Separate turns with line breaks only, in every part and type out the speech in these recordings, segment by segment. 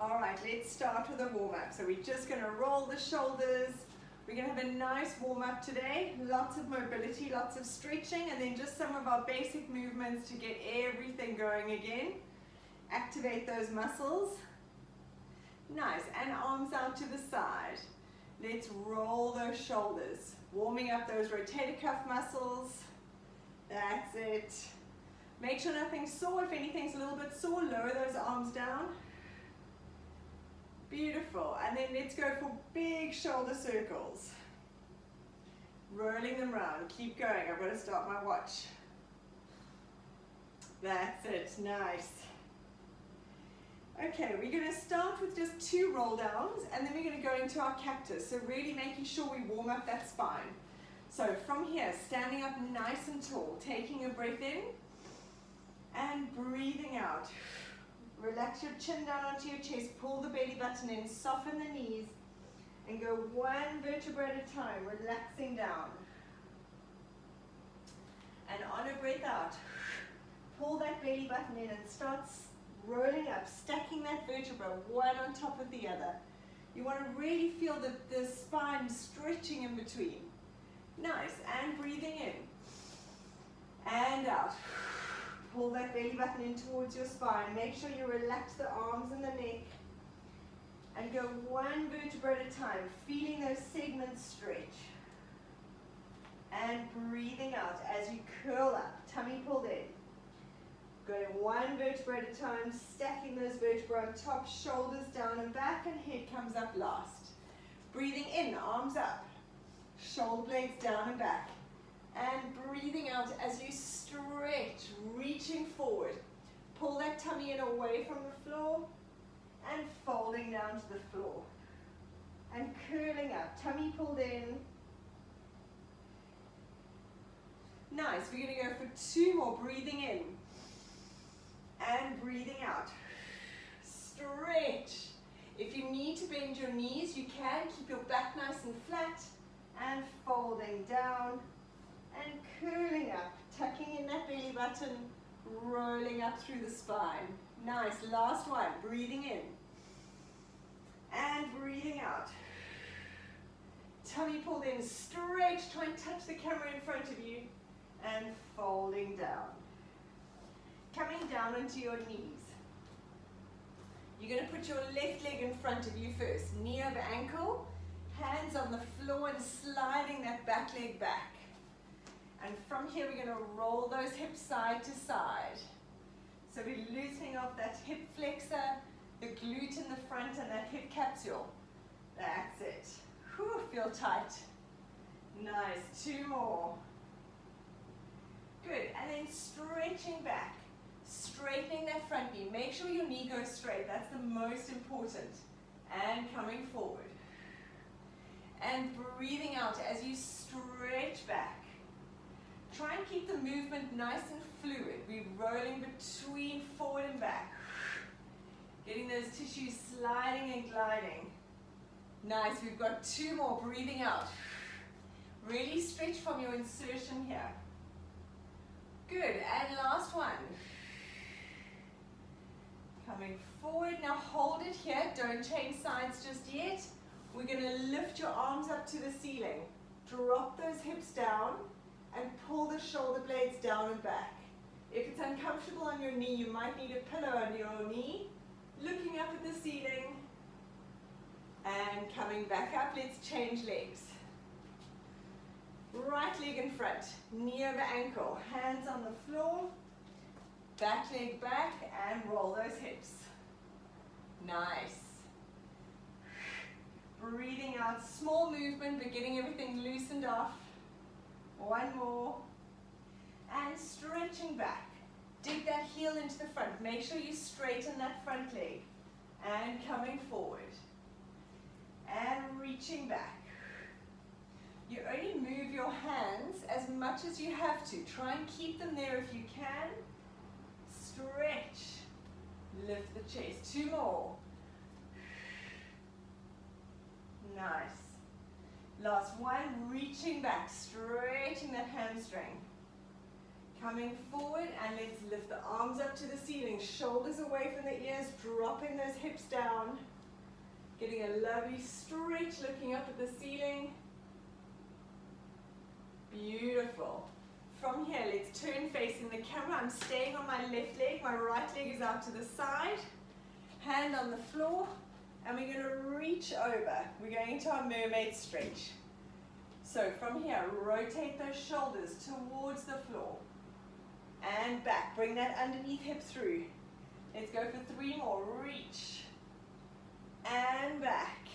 All right, let's start with a warm-up. So we're just going to roll the shoulders. We're going to have a nice warm-up today. Lots of mobility, lots of stretching, and then just some of our basic movements to get everything going again. Activate those muscles. Nice, and arms out to the side. Let's roll those shoulders. Warming up those rotator cuff muscles. That's it. Make sure nothing's sore. If anything's a little bit sore, lower those arms down. Beautiful. And then let's go for big shoulder circles. Rolling them around. Keep going. I've got to start my watch. That's it. Nice. Okay, we're going to start with just 2 roll downs, and then we're going to go into our cactus. So really making sure we warm up that spine. So from here, standing up nice and tall, taking a breath in and breathing out. Relax your chin down onto your chest, pull the belly button in, soften the knees, and go 1 vertebra at a time, relaxing down. And on a breath out, pull that belly button in and start rolling up, stacking that vertebra one on top of the other. You want to really feel the spine stretching in between. Nice, and breathing in and out. Pull that belly button in towards your spine. Make sure you relax the arms and the neck and go 1 vertebra at a time, feeling those segments stretch. And breathing out as you curl up, tummy pulled in. Going 1 vertebra at a time, stacking those vertebrae on top, shoulders down and back, and head comes up last. Breathing in, arms up, shoulder blades down and back. And breathing out as you stretch, reaching forward. Pull that tummy in away from the floor and folding down to the floor. And curling up, tummy pulled in. Nice, we're going to go for 2 more, breathing in. And breathing out. Stretch. If you need to bend your knees, you can. Keep your back nice and flat. And folding down. And curling up. Tucking in that belly button. Rolling up through the spine. Nice. Last one. Breathing in. And breathing out. Tummy pulled in. Stretch. Try and touch the camera in front of you. And folding down. Coming down onto your knees. You're going to put your left leg in front of you first. Knee over ankle, hands on the floor and sliding that back leg back. And from here we're going to roll those hips side to side. So we're loosening off that hip flexor, the glute in the front and that hip capsule. That's it. Whew, feel tight. Nice. 2 more. Good. And then stretching back. Straightening that front knee. Make sure your knee goes straight. That's the most important. And coming forward. And breathing out as you stretch back. Try and keep the movement nice and fluid. We're rolling between forward and back. Getting those tissues sliding and gliding. Nice. We've got 2 more. Breathing out. Really stretch from your insertion here. Good. And last one. Coming forward, now hold it here, don't change sides just yet. We're going to lift your arms up to the ceiling. Drop those hips down and pull the shoulder blades down and back. If it's uncomfortable on your knee, you might need a pillow under your knee. Looking up at the ceiling and coming back up. Let's change legs. Right leg in front, knee over ankle, hands on the floor. Back leg back and roll those hips. Nice. Breathing out, small movement but getting everything loosened off. 1 more. And stretching back. Dig that heel into the front. Make sure you straighten that front leg. And coming forward. And reaching back. You only move your hands as much as you have to. Try and keep them there if you can. Stretch. Lift the chest. 2 more. Nice. Last one. Reaching back. Stretching that hamstring. Coming forward, and let's lift the arms up to the ceiling, shoulders away from the ears, dropping those hips down. Getting a lovely stretch, looking up at the ceiling. Beautiful. From here, let's turn facing the camera. I'm staying on my left leg. My right leg is out to the side. Hand on the floor. And we're going to reach over. We're going into our mermaid stretch. So from here, rotate those shoulders towards the floor. And back. Bring that underneath hip through. Let's go for 3 more. Reach. And back.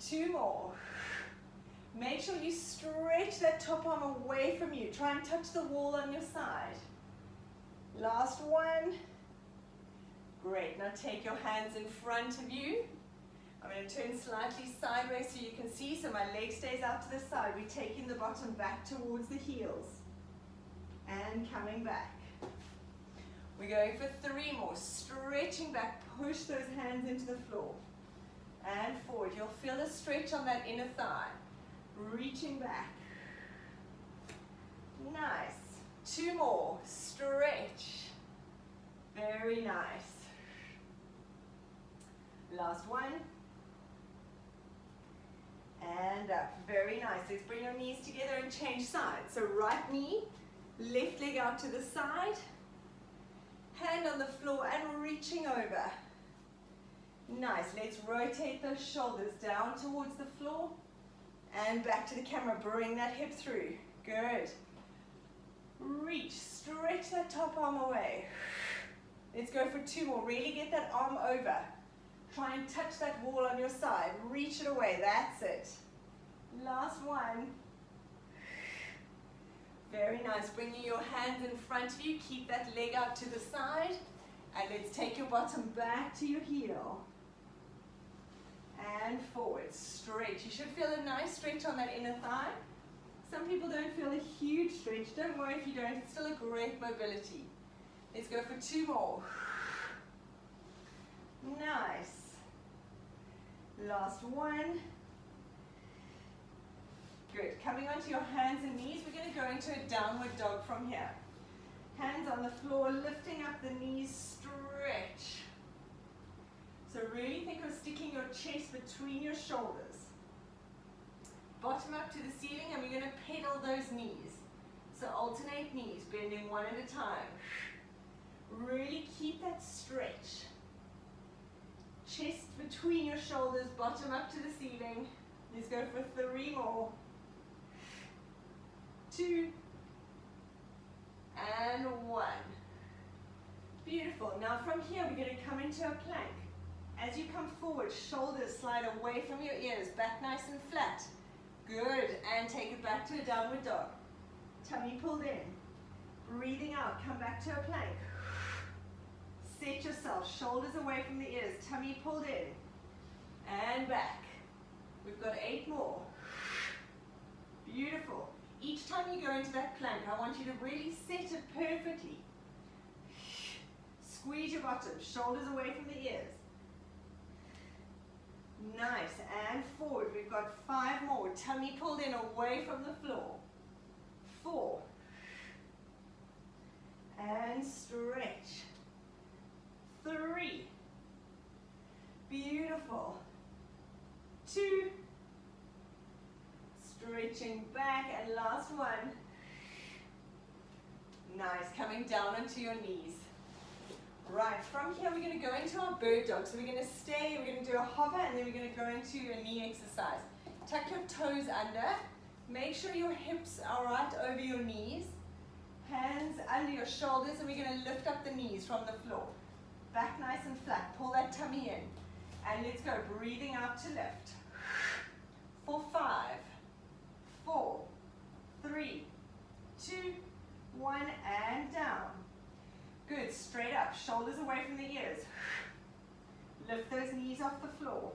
2 more. Make sure you stretch that top arm away from you. Try and touch the wall on your side. Last one. Great. Now take your hands in front of you. I'm going to turn slightly sideways so you can see. So my leg stays out to the side. We're taking the bottom back towards the heels. And coming back. We're going for 3 more. Stretching back. Push those hands into the floor. And forward. You'll feel a stretch on that inner thigh. Reaching back. Nice. 2 more. Stretch. Very nice. Last one. And up. Very nice. Let's bring your knees together and change sides. So right knee, left leg out to the side. Hand on the floor and reaching over. Nice. Let's rotate those shoulders down towards the floor. And back to the camera, bring that hip through. Good. Reach, stretch that top arm away. Let's go for 2 more. Really get that arm over. Try and touch that wall on your side. Reach it away, that's it. Last one. Very nice. Bringing your hands in front of you. Keep that leg out to the side. And let's take your bottom back to your heel. And forward, stretch. You should feel a nice stretch on that inner thigh. Some people don't feel a huge stretch. Don't worry if you don't, it's still a great mobility. Let's go for 2 more. Nice. Last one. Good. Coming onto your hands and knees, we're going to go into a downward dog from here. Hands on the floor, lifting up the knees, stretch. So really think of sticking your chest between your shoulders. Bottom up to the ceiling, and we're going to pedal those knees. So alternate knees, bending one at a time. Really keep that stretch. Chest between your shoulders, bottom up to the ceiling. Let's go for 3 more. 2. And 1. Beautiful. Now from here, we're going to come into a plank. As you come forward, shoulders slide away from your ears, back nice and flat. Good, and take it back to a downward dog. Tummy pulled in. Breathing out, come back to a plank. Set yourself, shoulders away from the ears, tummy pulled in. And back. We've got 8 more. Beautiful. Each time you go into that plank, I want you to really set it perfectly. Squeeze your bottom, shoulders away from the ears. Nice, and forward. We've got 5 more. Tummy pulled in, away from the floor. 4. And stretch. 3. Beautiful. 2. Stretching back, and last one. Nice, coming down onto your knees. Right, from here we're going to go into our bird dog. So we're going to stay, we're going to do a hover, and then we're going to go into a knee exercise. Tuck your toes under. Make sure your hips are right over your knees. Hands under your shoulders, and we're going to lift up the knees from the floor. Back nice and flat. Pull that tummy in. And let's go. Breathing out to lift. For 5, 4, 3, 2, 1, and down. Good, straight up, shoulders away from the ears. Lift those knees off the floor.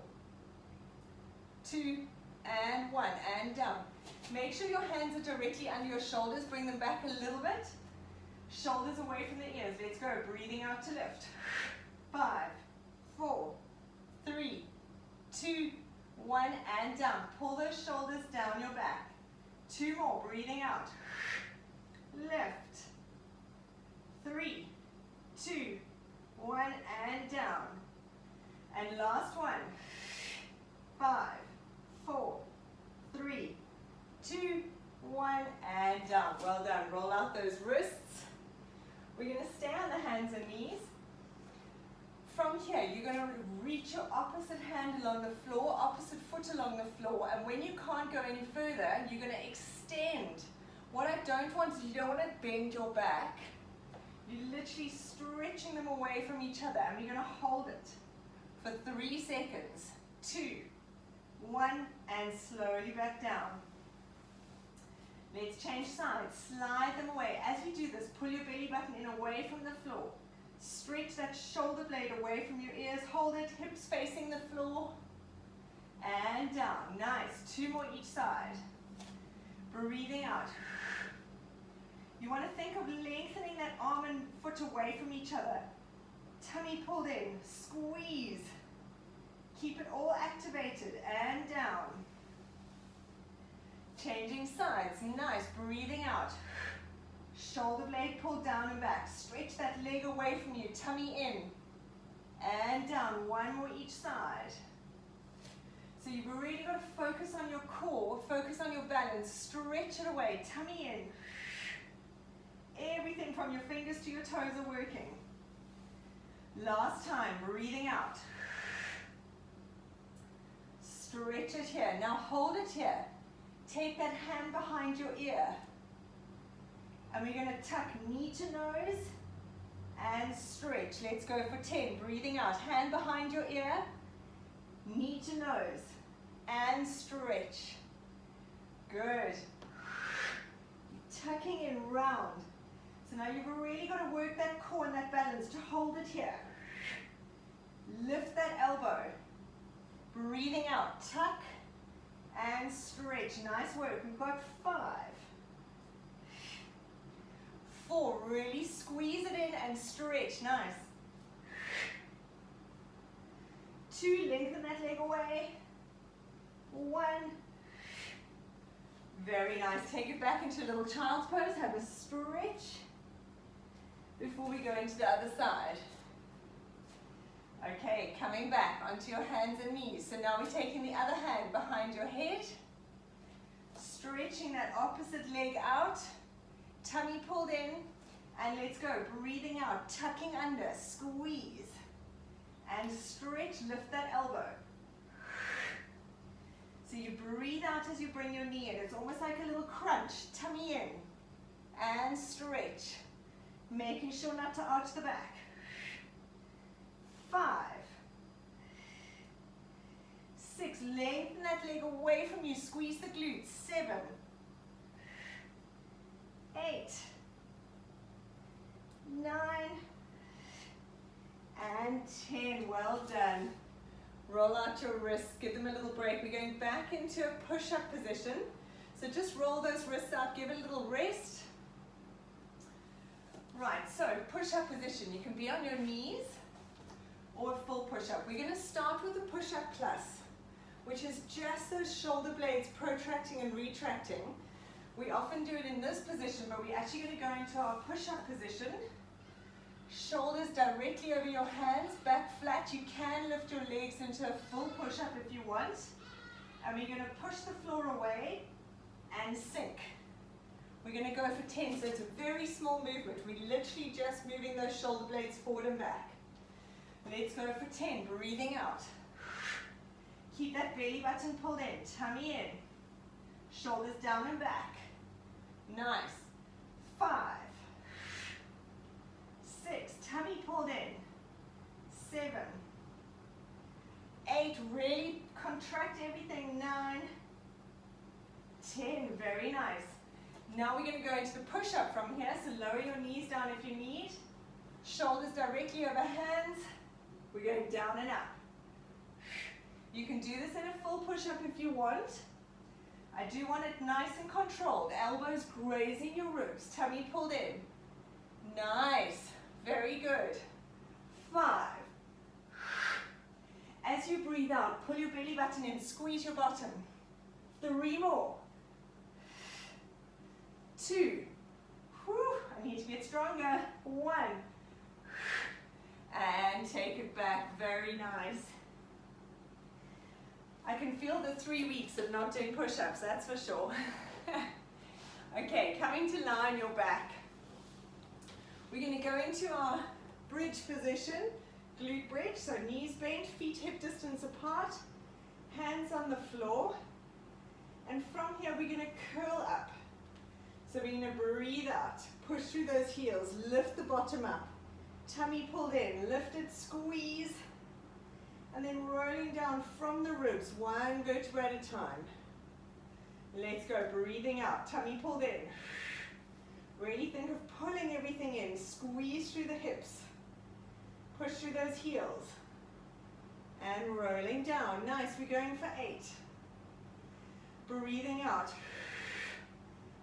2, and 1, and down. Make sure your hands are directly under your shoulders. Bring them back a little bit. Shoulders away from the ears. Let's go, breathing out to lift. 5, 4, 3, 2, 1, and down. Pull those shoulders down your back. 2 more, breathing out. lift. 3, 2, 1, and down. And last one. 5, 4, 3, 2, 1, and down. Well done. Roll out those wrists. We're going to stay on the hands and knees. From here, you're going to reach your opposite hand along the floor, opposite foot along the floor, and when you can't go any further, you're going to extend. What I don't want is you don't want to bend your back. You're literally stretching them away from each other, and we're going to hold it for 3 seconds. 2, 1, and slowly back down. Let's change sides. Slide them away. As you do this, pull your belly button in away from the floor. Stretch that shoulder blade away from your ears. Hold it, hips facing the floor. And down. Nice. 2 more each side. Breathing out. You want to think of lengthening that arm and foot away from each other. Tummy pulled in. Squeeze. Keep it all activated. And down. Changing sides. Nice. Breathing out. Shoulder blade pulled down and back. Stretch that leg away from you. Tummy in. And down. 1 more each side. So you've really got to focus on your core. Focus on your balance. Stretch it away. Tummy in. Everything from your fingers to your toes are working. Last time. Breathing out. Stretch it here. Now hold it here. Take that hand behind your ear. And we're going to tuck knee to nose and stretch. Let's go for 10. Breathing out. Hand behind your ear. Knee to nose and stretch. Good. Tucking in round. So now you've really got to work that core and that balance to hold it here. Lift that elbow. Breathing out. Tuck and stretch. Nice work. We've got 5. 4. Really squeeze it in and stretch. Nice. 2. Lengthen that leg away. 1. Very nice. Take it back into little child's pose. Have a stretch before we go into the other side. Okay, coming back onto your hands and knees. So now we're taking the other hand behind your head. Stretching that opposite leg out. Tummy pulled in. And let's go. Breathing out. Tucking under. Squeeze. And stretch. Lift that elbow. So you breathe out as you bring your knee in. It's almost like a little crunch. Tummy in. And stretch. Making sure not to arch the back. 5. 6. Lengthen that leg away from you. Squeeze the glutes. 7. 8. 9. And 10. Well done. Roll out your wrists. Give them a little break. We're going back into a push-up position. So just roll those wrists out. Give it a little rest. Right, so push-up position. You can be on your knees or a full push-up. We're going to start with the push-up plus, which is just those shoulder blades protracting and retracting. We often do it in this position, but we're actually going to go into our push-up position. Shoulders directly over your hands, back flat. You can lift your legs into a full push-up if you want. And we're going to push the floor away and sink. We're going to go for 10, so it's a very small movement. We're literally just moving those shoulder blades forward and back. Let's go for 10, breathing out. Keep that belly button pulled in, tummy in. Shoulders down and back. Nice. 5. 6, tummy pulled in. 7. 8, really contract everything. 9. 10, very nice. Now we're going to go into the push-up from here, so lower your knees down if you need. Shoulders directly over hands. We're going down and up. You can do this in a full push-up if you want. I do want it nice and controlled. Elbows grazing your ribs, tummy pulled in. Nice, very good. 5. As you breathe out, pull your belly button in, squeeze your bottom. 3 more. 2. Woo. We need to get stronger. 1. And take it back. Very nice. I can feel the 3 weeks of not doing push-ups, that's for sure. Okay, coming to lie on your back. We're going to go into our bridge position, glute bridge, so knees bent, feet hip distance apart, hands on the floor. And from here we're going to curl up. So we're going to breathe out, push through those heels, lift the bottom up, tummy pulled in, lift it, squeeze, and then rolling down from the ribs, one vertebra at a time. Let's go, breathing out, tummy pulled in. Really think of pulling everything in, squeeze through the hips, push through those heels, and rolling down. Nice, we're going for 8. Breathing out.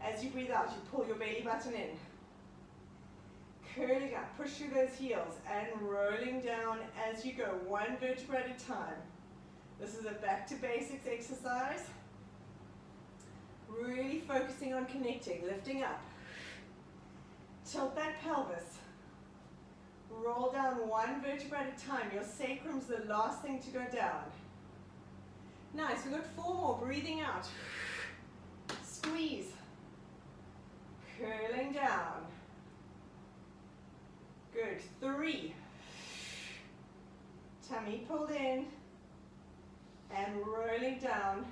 As you breathe out, you pull your belly button in. Curling up, push through those heels, and rolling down as you go, one vertebra at a time. This is a back to basics exercise. Really focusing on connecting, lifting up. Tilt that pelvis. Roll down one vertebra at a time. Your sacrum's the last thing to go down. Nice, we've got 4 more. Breathing out. Squeeze. Curling down. Good. 3. Tummy pulled in. And rolling down.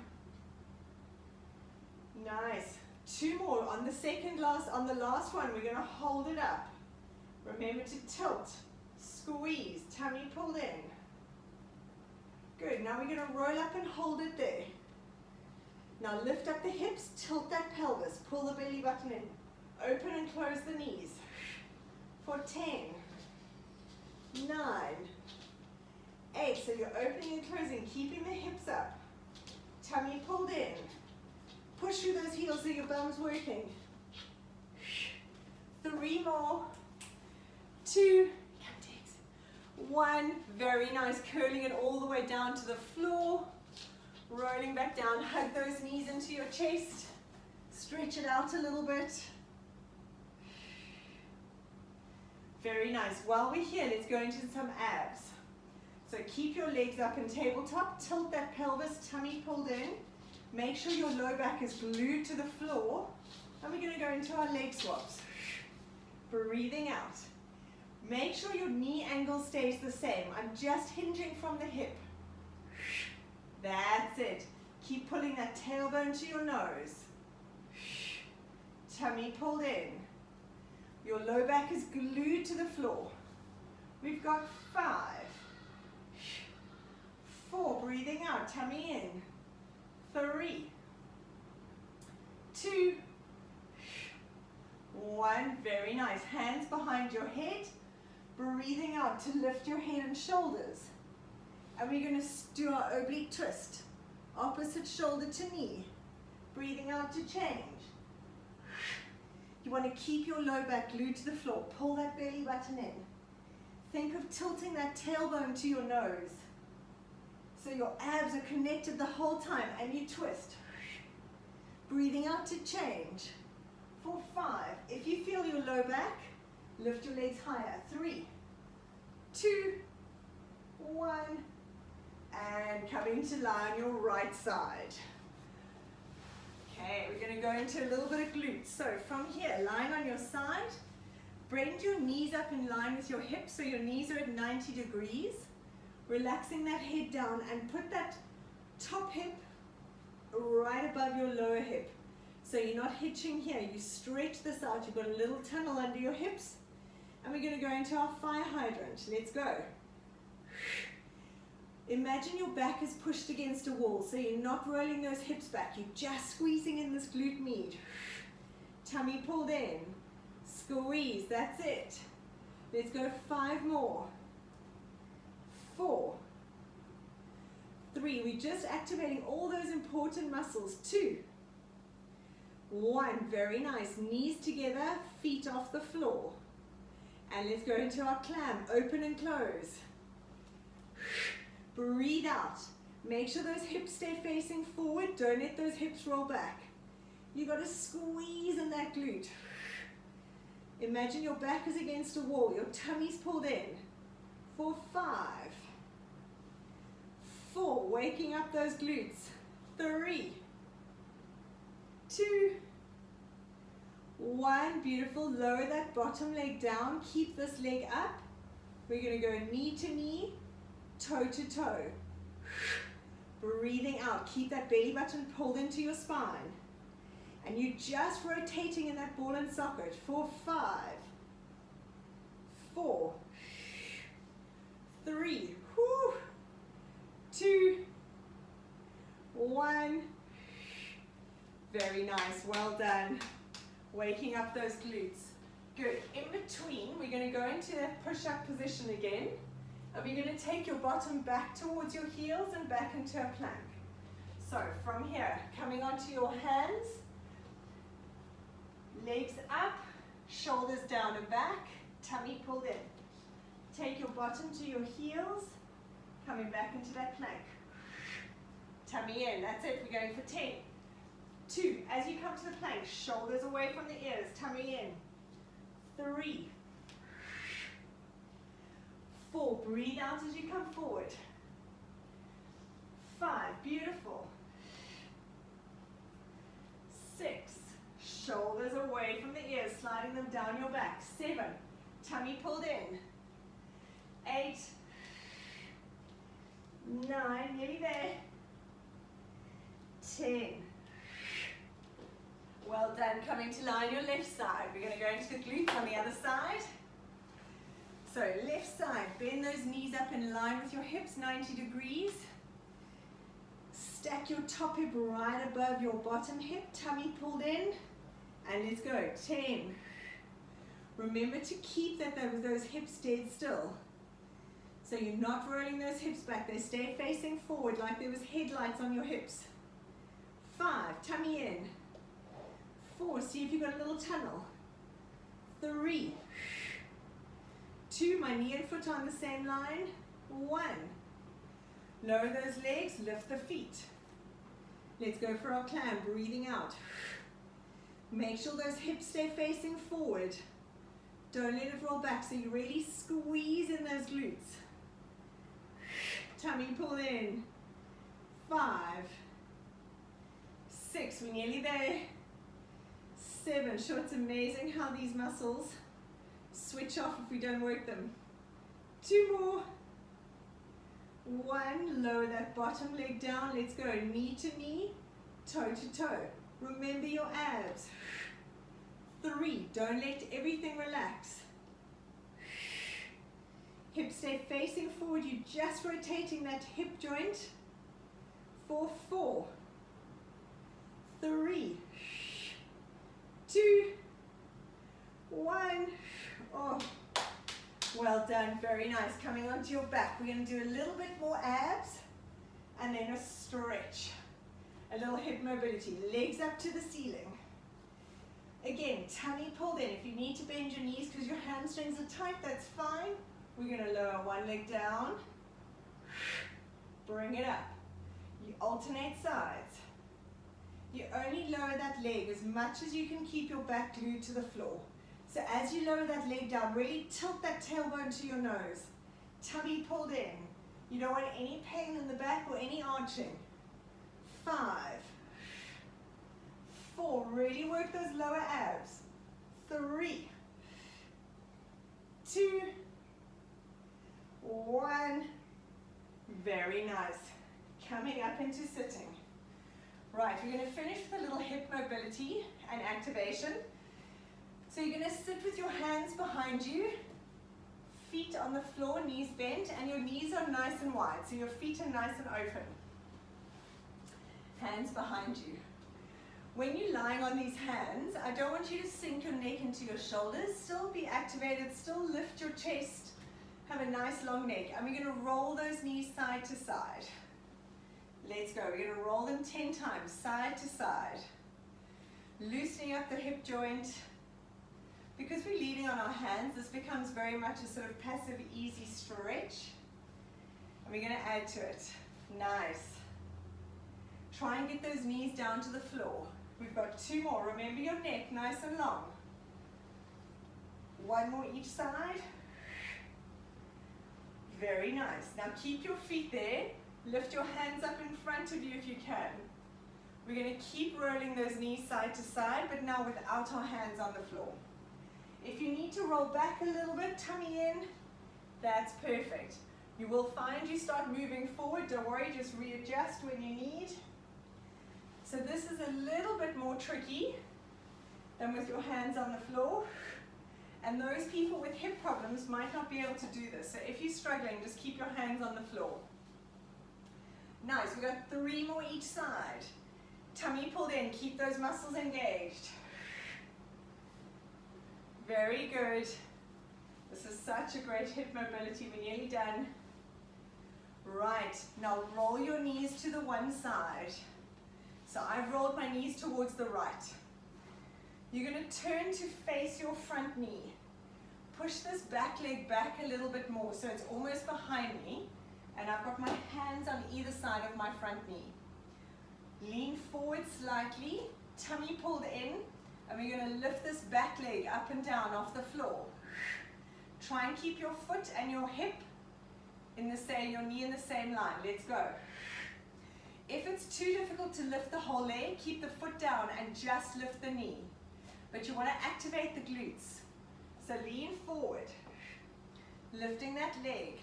Nice. 2 more. On the last one, we're going to hold it up. Remember to tilt. Squeeze. Tummy pulled in. Good. Now we're going to roll up and hold it there. Now lift up the hips, tilt that pelvis, pull the belly button in. Open and close the knees. For 10, 9, 8. So you're opening and closing, keeping the hips up. Tummy pulled in. Push through those heels so your bum's working. 3 more. 2, 1. Very nice. Curling it all the way down to the floor. Rolling back down. Hug those knees into your chest. Stretch it out a little bit. Very nice. While we're here, let's go into some abs. So keep your legs up in tabletop. Tilt that pelvis, tummy pulled in. Make sure your low back is glued to the floor. And we're going to go into our leg swaps. Breathing out. Make sure your knee angle stays the same. I'm just hinging from the hip. That's it. Keep pulling that tailbone to your nose. Tummy pulled in. Your low back is glued to the floor. We've got 5, 4, breathing out, tummy in. 3, 2, 1, very nice. Hands behind your head. Breathing out to lift your head and shoulders. And we're going to do our oblique twist. Opposite shoulder to knee. Breathing out to change. You want to keep your low back glued to the floor. Pull that belly button in. Think of tilting that tailbone to your nose. So your abs are connected the whole time and you twist. Breathing out to change. For 5. If you feel your low back, lift your legs higher. 3, 2, 1. And coming to lie on your right side. Okay, we're going to go into a little bit of glutes. So from here, lying on your side, bend your knees up in line with your hips so your knees are at 90 degrees. Relaxing that head down and put that top hip right above your lower hip. So you're not hitching here. You stretch this out. You've got a little tunnel under your hips. And we're going to go into our fire hydrant. Let's go. Imagine your back is pushed against a wall, so you're not rolling those hips back. You're just squeezing in this glute med. Tummy pulled in. Squeeze. That's it. Let's go 5 more. 4, 3. We're just activating all those important muscles. 2, 1. Very nice. Knees together, feet off the floor. And let's go into our clam. Open and close. Breathe out. Make sure those hips stay facing forward. Don't let those hips roll back. You've got to squeeze in that glute. Imagine your back is against a wall, your tummy's pulled in. For 5, 4, waking up those glutes. 3, 2, 1, beautiful. Lower that bottom leg down, keep this leg up. We're going to go knee to knee, toe to toe. Breathing out, keep that belly button pulled into your spine. And you're just rotating in that ball and socket for 5, 4, 3, 2, 1. Very nice, well done. Waking up those glutes. Good. In between, we're going to go into that push-up position again. And we're going to take your bottom back towards your heels and back into a plank. So from here, coming onto your hands, legs up, shoulders down and back, tummy pulled in. Take your bottom to your heels, coming back into that plank. Tummy in, that's it, we're going for 10. 2, as you come to the plank, shoulders away from the ears, tummy in. 3, 4, breathe out as you come forward. 5, beautiful. 6, shoulders away from the ears, sliding them down your back. 7, tummy pulled in. 8, 9, nearly there. 10. Well done, coming to lie on your left side. We're going to go into the glutes on the other side. So left side, bend those knees up in line with your hips, 90 degrees. Stack your top hip right above your bottom hip, tummy pulled in. And let's go, 10. Remember to keep those hips dead still. So you're not rolling those hips back, they stay facing forward like there was headlights on your hips. 5, tummy in. 4, see if you've got a little tunnel. 3, 2, my knee and foot on the same line. 1, lower those legs, lift the feet. Let's go for our clam, breathing out. Make sure those hips stay facing forward. Don't let it roll back, so you really squeeze in those glutes. Tummy pull in. 5, 6, we're nearly there. 7, sure, it's amazing how these muscles switch off if we don't work them. 2 more. 1, lower that bottom leg down. Let's go knee to knee, toe to toe. Remember your abs. 3, don't let everything relax. Hips stay facing forward, you're just rotating that hip joint. For 4, 3, 2, 1. Oh, well done, very nice. Coming onto your back, we're going to do a little bit more abs and then a stretch. A little hip mobility, legs up to the ceiling. Again, tummy pulled in. If you need to bend your knees because your hamstrings are tight, that's fine. We're going to lower one leg down, bring it up. You alternate sides. You only lower that leg as much as you can keep your back glued to the floor. So as you lower that leg down, really tilt that tailbone to your nose. Tummy pulled in. You don't want any pain in the back or any arching. 5, 4, really work those lower abs. 3, 2, 1. Very nice. Coming up into sitting. Right, we're going to finish with a little hip mobility and activation. So you're going to sit with your hands behind you, feet on the floor, knees bent, and your knees are nice and wide, so your feet are nice and open. Hands behind you. When you're lying on these hands, I don't want you to sink your neck into your shoulders. Still be activated, still lift your chest, have a nice long neck. And we're going to roll those knees side to side. Let's go. We're going to roll them 10 times, side to side. Loosening up the hip joint. Because we're leaning on our hands, this becomes very much a sort of passive, easy stretch. And we're going to add to it. Nice. Try and get those knees down to the floor. We've got 2 more. Remember your neck, nice and long. One more each side. Very nice. Now keep your feet there. Lift your hands up in front of you if you can. We're going to keep rolling those knees side to side, but now without our hands on the floor. If you need to roll back a little bit, tummy in, that's perfect. You will find you start moving forward. Don't worry, just readjust when you need. So this is a little bit more tricky than with your hands on the floor. And those people with hip problems might not be able to do this. So if you're struggling, just keep your hands on the floor. Nice, we've got 3 more each side. Tummy pulled in, keep those muscles engaged. Very good. This is such a great hip mobility. We're nearly done. Right, now roll your knees to the one side. So I've rolled my knees towards the right. You're going to turn to face your front knee. Push this back leg back a little bit more so it's almost behind me. And I've got my hands on either side of my front knee. Lean forward slightly, tummy pulled in, and we're going to lift this back leg up and down off the floor. Try and keep your foot and your hip in the same, your knee in the same line. Let's go. If it's too difficult to lift the whole leg, keep the foot down and just lift the knee. But you want to activate the glutes. So lean forward, lifting that leg.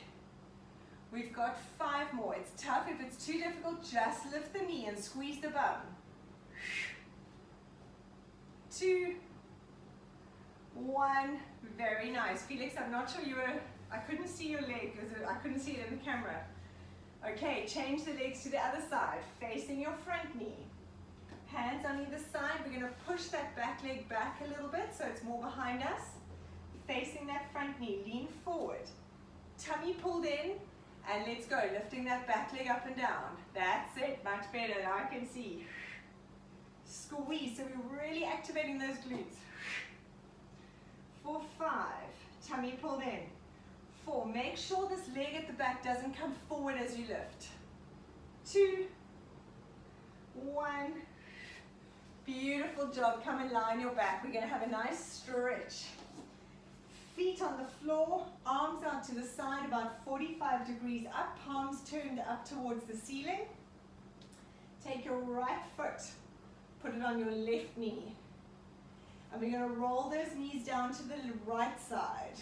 We've got 5 more. It's tough. If it's too difficult, just lift the knee and squeeze the bum. 2, 1. Very nice. Felix, I'm not sure you were, I couldn't see your leg because I couldn't see it in the camera. Okay, change the legs to the other side, facing your front knee. Hands on either side. We're going to push that back leg back a little bit so it's more behind us. Facing that front knee, lean forward. Tummy pulled in, and let's go, lifting that back leg up and down. That's it, much better, now I can see. Squeeze, so we're really activating those glutes. For 5, tummy pulled in. 4, make sure this leg at the back doesn't come forward as you lift. 2, 1. Beautiful job, come and lie on your back. We're gonna have a nice stretch. Feet on the floor, arms out to the side about 45 degrees up, palms turned up towards the ceiling. Take your right foot, put it on your left knee. And we're going to roll those knees down to the right side.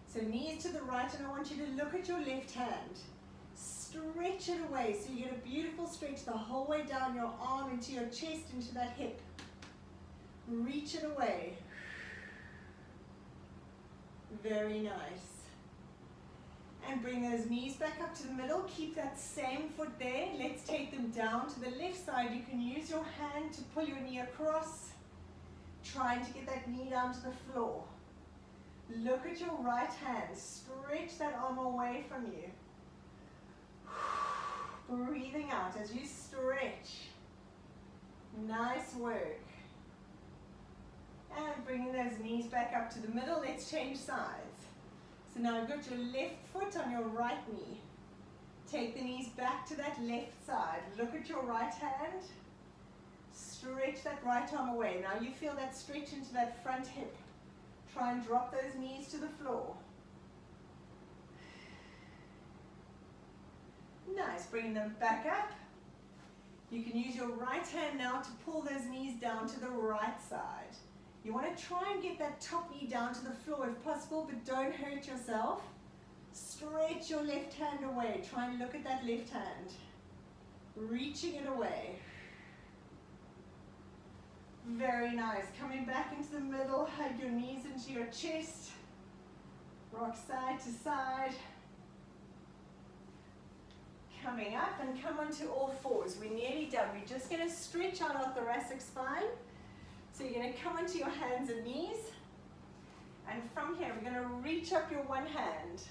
So knees to the right, and I want you to look at your left hand. Stretch it away so you get a beautiful stretch the whole way down your arm into your chest, into that hip. Reach it away. Very nice. And bring those knees back up to the middle. Keep that same foot there. Let's take them down to the left side. You can use your hand to pull your knee across, trying to get that knee down to the floor. Look at your right hand. Stretch that arm away from you. Breathing out as you stretch. Nice work. And bringing those knees back up to the middle. Let's change sides. So now I've got your left foot on your right knee. Take the knees back to that left side. Look at your right hand. Stretch that right arm away. Now you feel that stretch into that front hip. Try and drop those knees to the floor. Nice, bring them back up. You can use your right hand now to pull those knees down to the right side. You want to try and get that top knee down to the floor if possible, but don't hurt yourself. Stretch your left hand away. Try and look at that left hand. Reaching it away. Very nice. Coming back into the middle, hug your knees into your chest. Rock side to side. Coming up and come onto all fours. We're nearly done. We're just going to stretch out our thoracic spine. So you're going to come onto your hands and knees. And from here, we're going to reach up your one hand,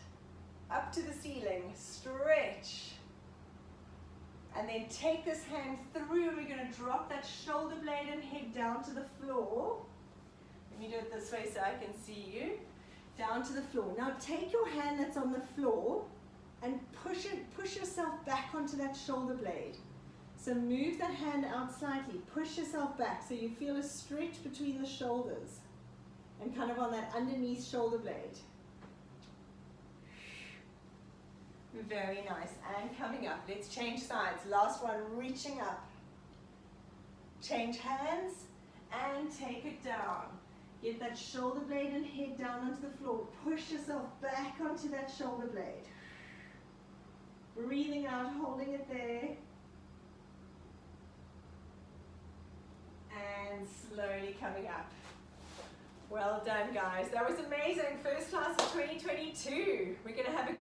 up to the ceiling, stretch. And then take this hand through. We're going to drop that shoulder blade and head down to the floor. Let me do it this way so I can see you. Down to the floor. Now take your hand that's on the floor and push yourself back onto that shoulder blade. So move that hand out slightly. Push yourself back so you feel a stretch between the shoulders. and kind of on that underneath shoulder blade. Very nice. And coming up, let's change sides. Last one, reaching up. Change hands and take it down. Get that shoulder blade and head down onto the floor. Push yourself back onto that shoulder blade. Breathing out, holding it there. And slowly coming up. Well done, guys. That was amazing. First class of 2022. We're going to have a